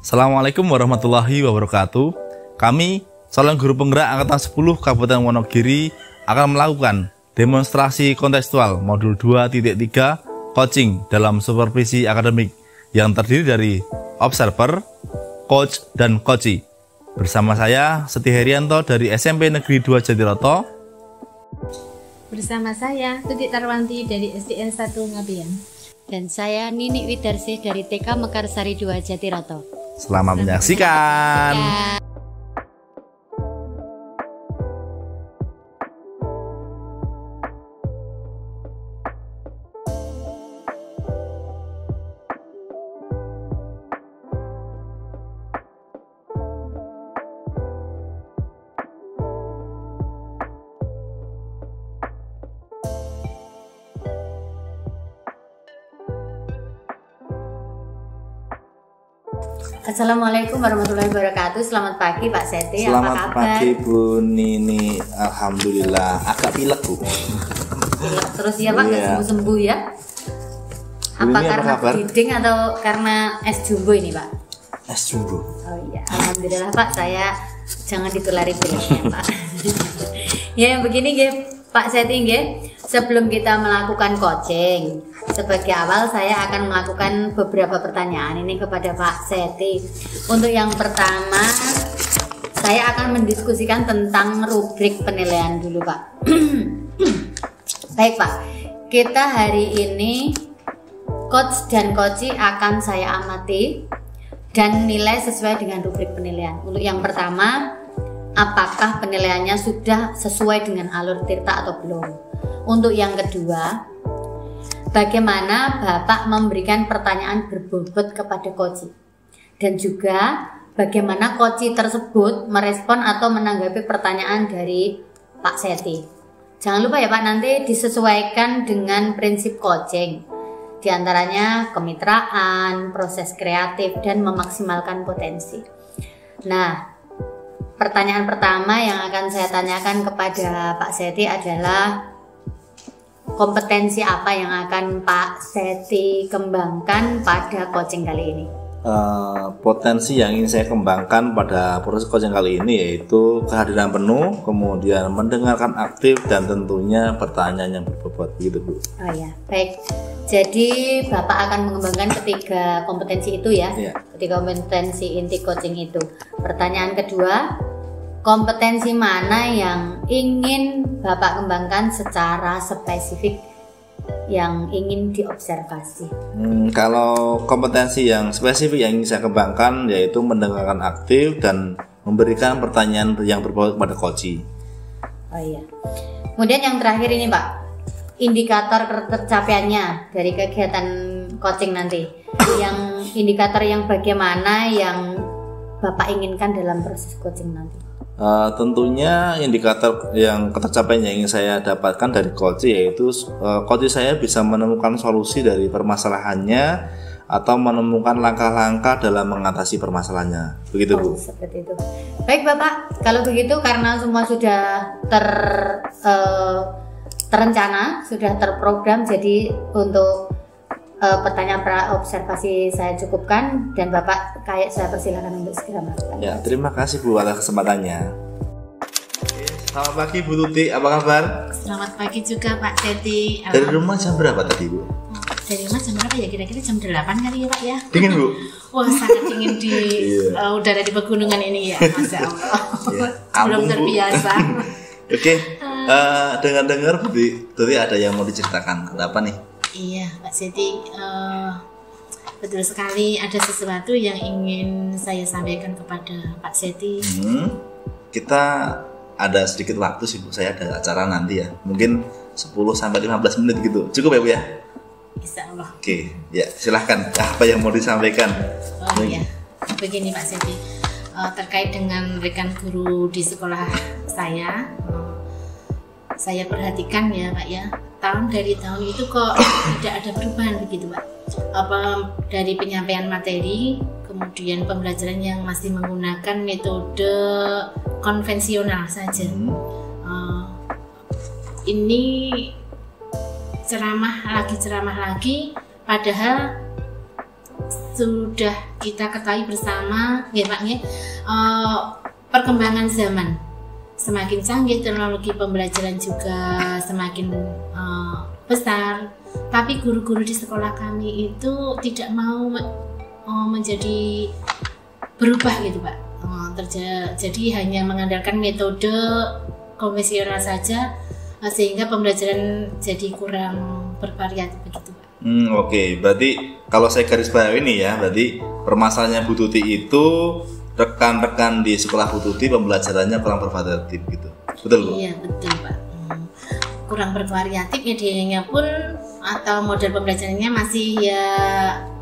Assalamualaikum warahmatullahi wabarakatuh. Kami, calon guru penggerak Angkatan 10 Kabupaten Wonogiri akan melakukan demonstrasi kontekstual modul 2.3 coaching dalam supervisi akademik yang terdiri dari observer, coach, dan coachee. Bersama saya, Seti Herianto dari SMP Negeri 2 Jatiroto. Bersama saya, Tuti Tarwanti dari SDN 1 Ngabian. Dan saya Nini Widarsih dari TK Mekarsari 2 Jatiroto. Selamat menyaksikan. Assalamualaikum warahmatullahi wabarakatuh. Selamat pagi Pak Seti. Selamat pagi Bu Nini. Alhamdulillah agak pilek Bu. Pilek terus ya Pak, nggak sembuh-sembuh ya? Apa karena feeding atau karena es jumbo ini Pak? Es jumbo. Oh iya, alhamdulillah Pak, saya jangan ditulari pileknya Pak. Ya begini Pak Seti, sebelum kita melakukan coaching, sebagai awal saya akan melakukan beberapa pertanyaan ini kepada Pak Seti. Untuk yang pertama, saya akan mendiskusikan tentang rubrik penilaian dulu Pak. Baik Pak, kita hari ini coach dan coachee akan saya amati dan nilai sesuai dengan rubrik penilaian. Untuk yang pertama, apakah penilaiannya sudah sesuai dengan alur tirta atau belum? Untuk yang kedua, bagaimana Bapak memberikan pertanyaan berbobot kepada coachee? Dan juga bagaimana coachee tersebut merespon atau menanggapi pertanyaan dari Pak Seti. Jangan lupa ya Pak, nanti disesuaikan dengan prinsip coaching. Di antaranya kemitraan, proses kreatif, dan memaksimalkan potensi. Nah, pertanyaan pertama yang akan saya tanyakan kepada Pak Seti adalah kompetensi apa yang akan Pak Seti kembangkan pada coaching kali ini? Potensi yang ingin saya kembangkan pada proses coaching kali ini yaitu kehadiran penuh, kemudian mendengarkan aktif, dan tentunya pertanyaan yang berbobot gitu Bu. Oh ya, baik. Jadi Bapak akan mengembangkan ketiga kompetensi itu ya? Iya. Ketiga kompetensi inti coaching itu. Pertanyaan kedua, kompetensi mana yang ingin Bapak kembangkan secara spesifik yang ingin diobservasi? Kalau kompetensi yang spesifik yang ingin saya kembangkan yaitu mendengarkan aktif dan memberikan pertanyaan yang berbobot kepada coachee. Oh iya. Kemudian yang terakhir ini Pak, indikator tercapaiannya dari kegiatan coaching nanti. Yang indikator yang bagaimana yang Bapak inginkan dalam proses coaching nanti? Tentunya indikator yang tercapai yang ingin saya dapatkan dari coachee yaitu coachee saya bisa menemukan solusi dari permasalahannya atau menemukan langkah-langkah dalam mengatasi permasalahannya. Begitu Bu. Seperti itu. Baik Bapak, kalau begitu karena semua sudah terencana, sudah terprogram, jadi untuk pertanyaan observasi saya cukupkan dan Bapak saya persilakan untuk segera melakukan. Ya, terima kasih Bu atas kesempatannya. Selamat pagi Bu Tuti, apa kabar? Selamat pagi juga Pak Seti. Dari rumah jam berapa tadi Bu? Dari rumah jam berapa ya? Kira-kira jam 8 kali ya Pak ya? Dingin Bu? Wah sangat dingin di udara di pegunungan ini ya, Masya Allah. Belum terbiasa. Oke, dengar-dengar Bu Tuti ada yang mau diceritakan, ada apa nih? Iya Pak Seti, betul sekali ada sesuatu yang ingin saya sampaikan kepada Pak Seti. Kita ada sedikit waktu sih Bu, saya ada acara nanti ya, mungkin 10-15 menit gitu, cukup ya Bu ya? Insya Allah. Oke, ya silahkan, apa yang mau disampaikan? Oh iya, begini Pak Seti, terkait dengan rekan guru di sekolah saya perhatikan ya Pak ya, tahun dari tahun itu kok tidak ada perubahan begitu Pak. Apa dari penyampaian materi, kemudian pembelajaran yang masih menggunakan metode konvensional saja. Ini ceramah lagi, padahal sudah kita ketahui bersama ya Pak ya, perkembangan zaman semakin canggih, teknologi pembelajaran juga semakin besar, tapi guru-guru di sekolah kami itu tidak mau menjadi berubah gitu Pak. Jadi hanya mengandalkan metode konvensional saja, sehingga pembelajaran jadi kurang bervariatif begitu Pak. Oke, berarti kalau saya garis bawahi ini ya, berarti permasalahannya Bu Tuti itu rekan-rekan di sekolah Bu Tuti pembelajarannya kurang bervariatif gitu, betul Bu? Iya betul Pak, kurang bervariatif, medianya pun atau model pembelajarannya masih ya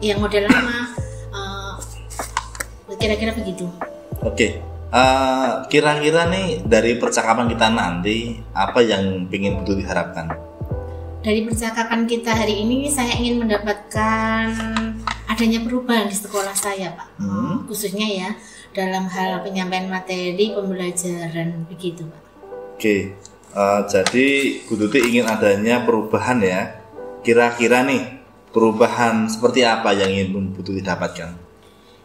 yang model lama, kira-kira begitu. Oke, kira-kira nih dari percakapan kita nanti apa yang ingin Bu Tuti harapkan? Dari percakapan kita hari ini saya ingin mendapatkan adanya perubahan di sekolah saya Pak, khususnya ya dalam hal penyampaian materi pembelajaran begitu Pak. Oke, jadi Bu Tuti ingin adanya perubahan ya. Kira-kira nih perubahan seperti apa yang ingin Bu Tuti dapatkan?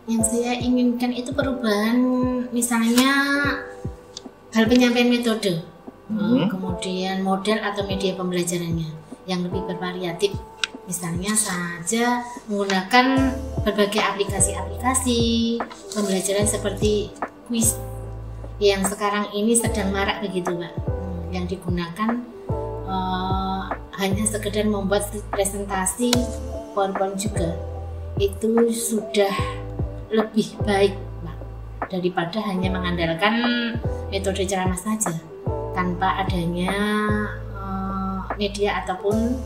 Yang saya inginkan itu perubahan misalnya hal penyampaian metode, kemudian model atau media pembelajarannya yang lebih bervariatif. Misalnya saja menggunakan berbagai aplikasi-aplikasi pembelajaran seperti kuis yang sekarang ini sedang marak begitu Pak, yang digunakan hanya sekedar membuat presentasi PowerPoint juga, itu sudah lebih baik Pak, daripada hanya mengandalkan metode ceramah saja tanpa adanya media ataupun,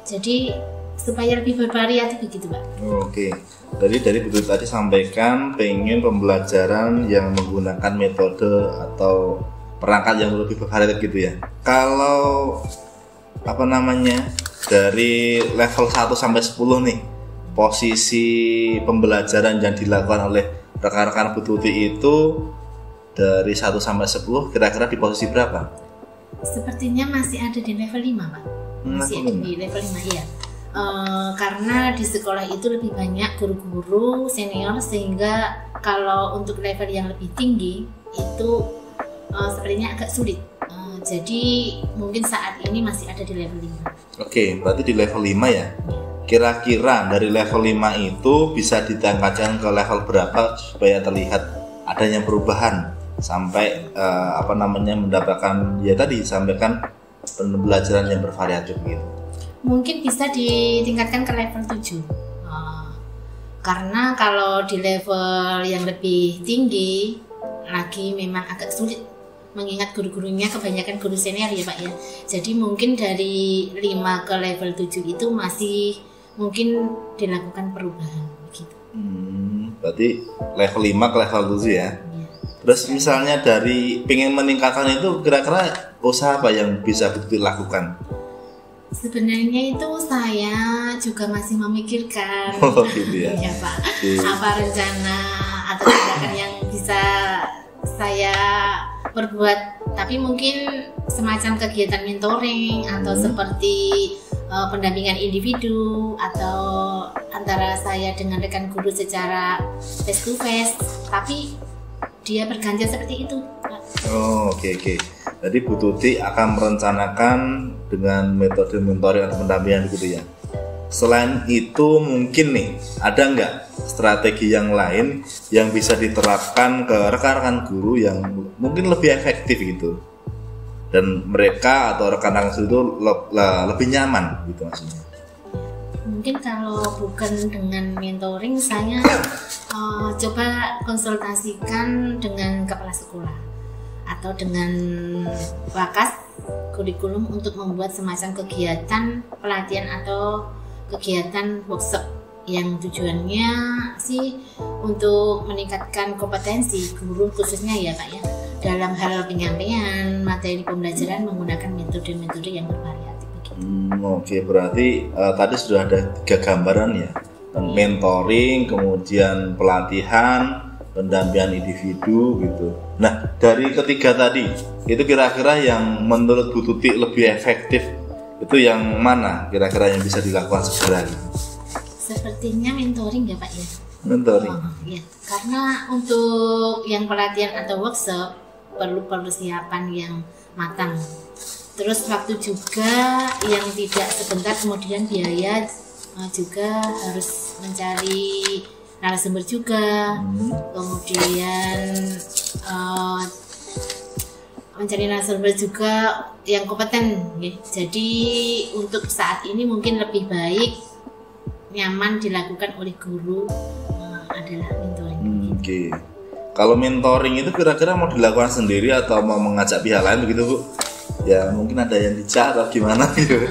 jadi supaya lebih bervariatif begitu Pak. Oke, jadi dari Bu Tuti tadi sampaikan pengen pembelajaran yang menggunakan metode atau perangkat yang lebih bervariatif gitu ya. Kalau dari level 1 sampai 10 nih, posisi pembelajaran yang dilakukan oleh rekan-rekan Bu Tuti itu dari 1 sampai 10 kira-kira di posisi berapa? Sepertinya masih ada di level 5 Pak. Masih ada di level 5 ya. Karena di sekolah itu lebih banyak guru-guru senior, sehingga kalau untuk level yang lebih tinggi itu sepertinya agak sulit. Jadi mungkin saat ini masih ada di level 5. Oke, berarti di level 5 ya. Kira-kira dari level 5 itu bisa ditangkatkan ke level berapa supaya terlihat adanya perubahan sampai mendapatkan ya tadi sampaikan pembelajaran yang bervariatif gitu. Mungkin bisa ditingkatkan ke level 7. Karena kalau di level yang lebih tinggi lagi memang agak sulit, mengingat guru-gurunya kebanyakan guru senior ya Pak ya. Jadi mungkin dari 5 ke level 7 itu masih mungkin dilakukan perubahan begitu. Berarti level 5 ke level 7 ya. Terus misalnya dari pengen meningkatkan itu kira-kira usaha apa yang bisa dilakukan? Sebenarnya itu saya juga masih memikirkan gitu ya. Ya Pak, apa rencana atau tindakan yang bisa saya perbuat. Tapi mungkin semacam kegiatan mentoring atau seperti pendampingan individu, atau antara saya dengan rekan guru secara face to face, tapi dia bergantian seperti itu. Oke. Jadi Bu Tuti akan merencanakan dengan metode mentoring atau pendampingan gitu ya. Selain itu mungkin nih ada nggak strategi yang lain yang bisa diterapkan ke rekan-rekan guru yang mungkin lebih efektif gitu, dan mereka atau rekan-rekan itu lebih nyaman gitu maksudnya? Mungkin kalau bukan dengan mentoring, saya coba konsultasikan dengan kepala sekolah atau dengan wakas kurikulum untuk membuat semacam kegiatan pelatihan atau kegiatan workshop yang tujuannya sih untuk meningkatkan kompetensi guru khususnya ya Pak ya, dalam hal penyampaian materi pembelajaran menggunakan metode-metode yang bervariatif begitu. Oke, berarti tadi sudah ada 3 gambaran ya, mentoring, kemudian pelatihan, pendampingan individu gitu. Nah, dari ketiga tadi itu kira-kira yang menurut Bu Tuti lebih efektif itu yang mana kira-kira yang bisa dilakukan segera gitu? Sepertinya mentoring ya Pak ya. mentoring. Ya, karena untuk yang pelatihan atau workshop perlu persiapan yang matang. Terus waktu juga yang tidak sebentar, kemudian biaya juga harus mencari narasumber juga, kemudian mencari narasumber juga yang kompeten. Jadi untuk saat ini mungkin lebih baik nyaman dilakukan oleh guru adalah mentoring. Oke. Kalau mentoring itu kira-kira mau dilakukan sendiri atau mau mengajak pihak lain begitu Bu? Ya mungkin ada yang dicak atau gimana gitu.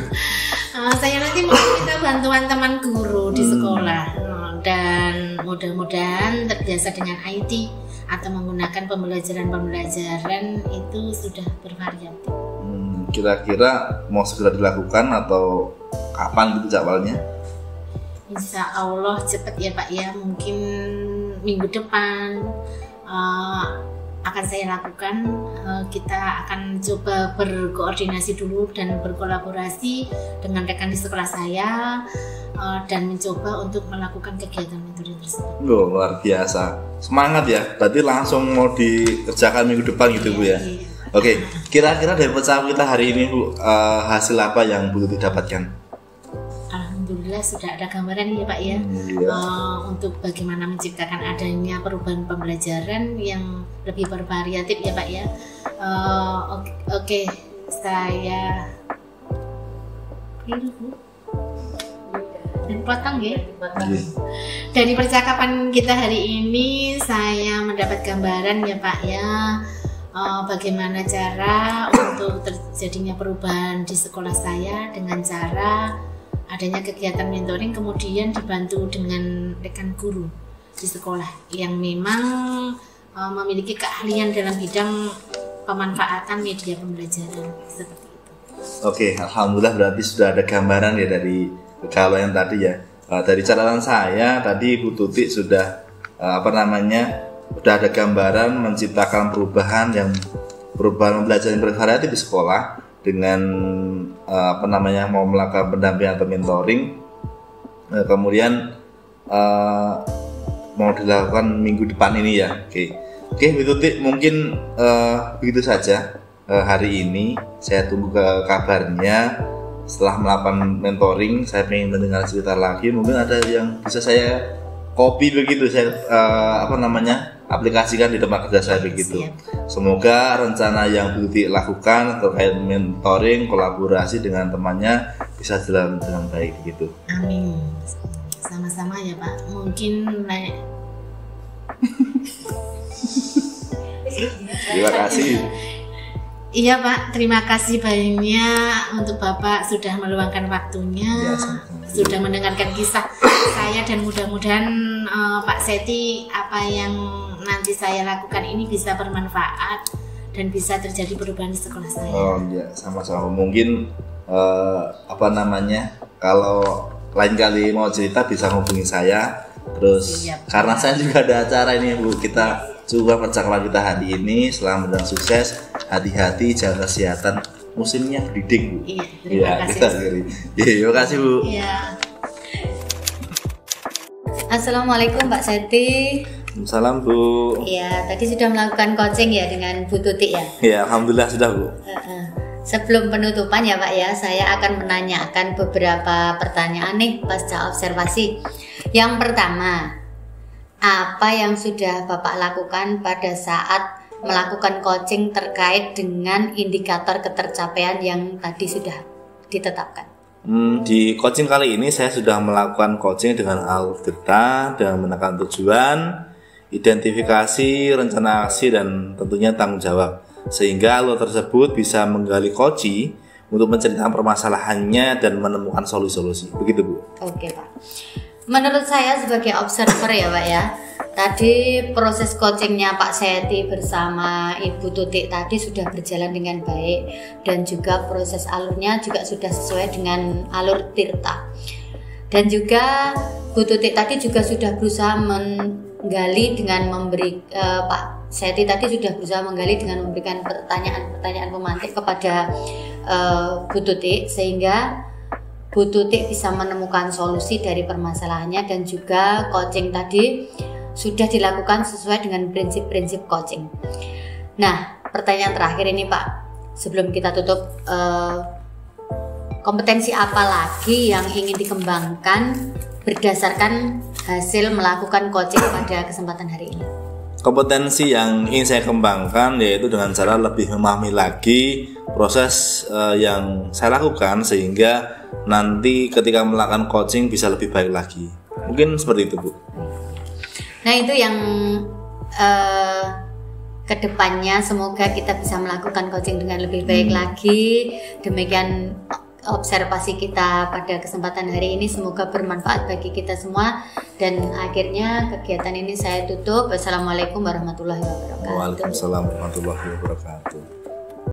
Saya nanti mau minta bantuan teman guru di sekolah dan mudah-mudahan terbiasa dengan IT atau menggunakan pembelajaran itu sudah bervariatif. Kira-kira mau segera dilakukan atau kapan gitu jadwalnya? Insya Allah cepat ya Pak ya, mungkin minggu depan akan saya lakukan. Kita akan coba berkoordinasi dulu dan berkolaborasi dengan rekan di sekolah saya dan mencoba untuk melakukan kegiatan mentoring tersebut. Luar biasa, semangat ya. Berarti langsung mau dikerjakan minggu depan gitu Bu ya? Iya. Oke, kira-kira dari percakapan kita hari ini Bu, hasil apa yang Bu Tuti dapatkan? Alhamdulillah sudah ada gambaran ya Pak ya, untuk bagaimana menciptakan adanya perubahan pembelajaran yang lebih bervariatif ya Pak ya. Oke, saya dan potong ya. Dari percakapan kita hari ini saya mendapat gambaran ya Pak ya, bagaimana cara untuk terjadinya perubahan di sekolah saya dengan cara adanya kegiatan mentoring, kemudian dibantu dengan rekan guru di sekolah yang memang memiliki keahlian dalam bidang pemanfaatan media pembelajaran seperti itu. Oke, alhamdulillah berarti sudah ada gambaran ya dari kalau yang tadi ya. Dari catatan saya tadi Bu Tuti sudah sudah ada gambaran menciptakan perubahan pembelajaran bervariatif di sekolah dengan mau melakukan pendampingan atau mentoring, kemudian mau dilakukan minggu depan ini ya. Oke, Bu Tuti, mungkin begitu saja hari ini. Saya tunggu kabarnya setelah melakukan mentoring. Saya ingin mendengar cerita lagi. Mungkin ada yang bisa saya copy begitu, saya aplikasikan di tempat kerja saya begitu. Semoga rencana yang Bu Tuti lakukan terkait mentoring, kolaborasi dengan temannya bisa jalan dengan baik gitu. Amin. Sama-sama ya Pak. Mungkin Terima kasih. Iya Pak, terima kasih banyak untuk Bapak sudah meluangkan waktunya, sudah mendengarkan kisah saya, dan mudah-mudahan Pak Seti apa yang nanti saya lakukan ini bisa bermanfaat dan bisa terjadi perubahan di sekolah saya. Oh iya, sama-sama. Mungkin kalau lain kali mau cerita bisa hubungi saya. Terus karena saya juga ada acara ini Bu, kita coba percakapan kita hari ini. Selamat dan sukses, hati-hati, jaga kesehatan, musimnya berdidik Bu. Iya, terima kasih. Terima kasih Bu. Iya. Assalamualaikum Mbak Seti. Salam Bu. Iya, tadi sudah melakukan coaching ya dengan Bu Tuti ya? Iya, alhamdulillah sudah Bu. Sebelum penutupan ya Pak ya, saya akan menanyakan beberapa pertanyaan nih pasca observasi. Yang pertama, apa yang sudah Bapak lakukan pada saat melakukan coaching terkait dengan indikator ketercapaian yang tadi sudah ditetapkan? Di coaching kali ini saya sudah melakukan coaching dengan alur cerita dan menekan tujuan, identifikasi, rencana aksi, dan tentunya tanggung jawab, sehingga alur tersebut bisa menggali coach untuk menceritakan permasalahannya dan menemukan solusi-solusi. Begitu Bu. Oke Pak. Menurut saya sebagai observer ya Pak ya, tadi proses coachingnya Pak Seti bersama Ibu Tuti tadi sudah berjalan dengan baik, dan juga proses alurnya juga sudah sesuai dengan alur Tirta. Dan juga Bu Tuti tadi juga sudah berusaha menggali dengan Pak Seti tadi sudah berusaha menggali dengan memberikan pertanyaan-pertanyaan pemantik kepada Bu Tuti, sehingga Bu Tutik bisa menemukan solusi dari permasalahannya, dan juga coaching tadi sudah dilakukan sesuai dengan prinsip-prinsip coaching. Nah, pertanyaan terakhir ini Pak, sebelum kita tutup, kompetensi apa lagi yang ingin dikembangkan berdasarkan hasil melakukan coaching pada kesempatan hari ini? Kompetensi yang ingin saya kembangkan yaitu dengan cara lebih memahami lagi proses yang saya lakukan, sehingga nanti ketika melakukan coaching bisa lebih baik lagi. Mungkin seperti itu, Bu. Nah, itu yang kedepannya semoga kita bisa melakukan coaching dengan lebih baik lagi. Demikian observasi kita pada kesempatan hari ini, semoga bermanfaat bagi kita semua. Dan akhirnya kegiatan ini saya tutup. Wassalamualaikum warahmatullahi wabarakatuh. Waalaikumsalam warahmatullahi wabarakatuh.